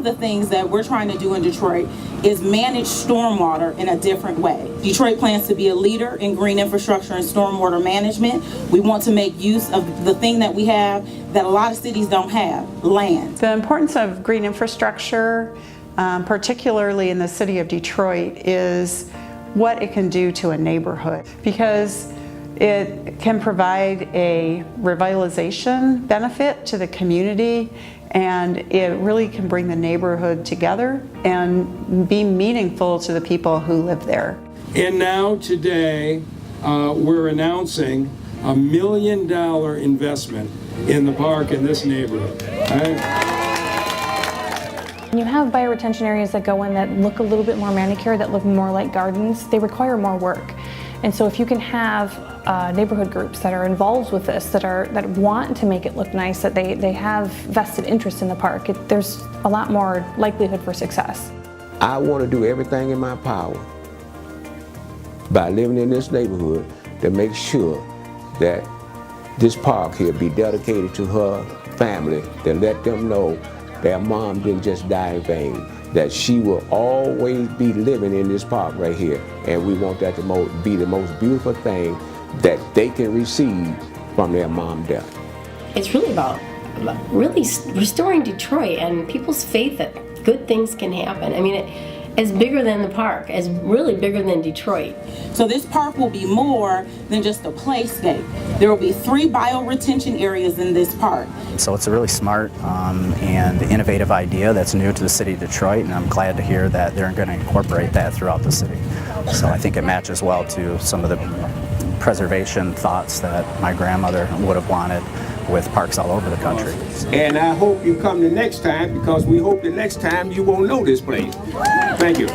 of the things that we're trying to do in Detroit is manage stormwater in a different way. Detroit plans to be a leader in green infrastructure and stormwater management. We want to make use of the thing that we have that a lot of cities don't have, land. The importance of green infrastructure, particularly in the city of Detroit, is what it can do to a neighborhood, because it can provide a revitalization benefit to the community, and it really can bring the neighborhood together and be meaningful to the people who live there. And now today we're announcing $1 million investment in the park in this neighborhood. When you have bioretention areas that go in that look a little bit more manicured, that look more like gardens, they require more work. And so if you can have neighborhood groups that are involved with this, that want to make it look nice, that they have vested interest in the park, there's a lot more likelihood for success. I want to do everything in my power by living in this neighborhood to make sure that this park here be dedicated to her family, to let them know their mom didn't just die in vain, that she will always be living in this park right here. And we want that to be the most beautiful thing that they can receive from their mom death. It's really about really restoring Detroit and people's faith that good things can happen. I mean, it's bigger than the park, it's really bigger than Detroit. So this park will be more than just a playscape. There will be 3 bioretention areas in this park. So it's a really smart and innovative idea that's new to the city of Detroit, and I'm glad to hear that they're going to incorporate that throughout the city. So I think it matches well to some of the preservation thoughts that my grandmother would have wanted with parks all over the country. And I hope you come the next time, because we hope the next time you won't know this place. Thank you.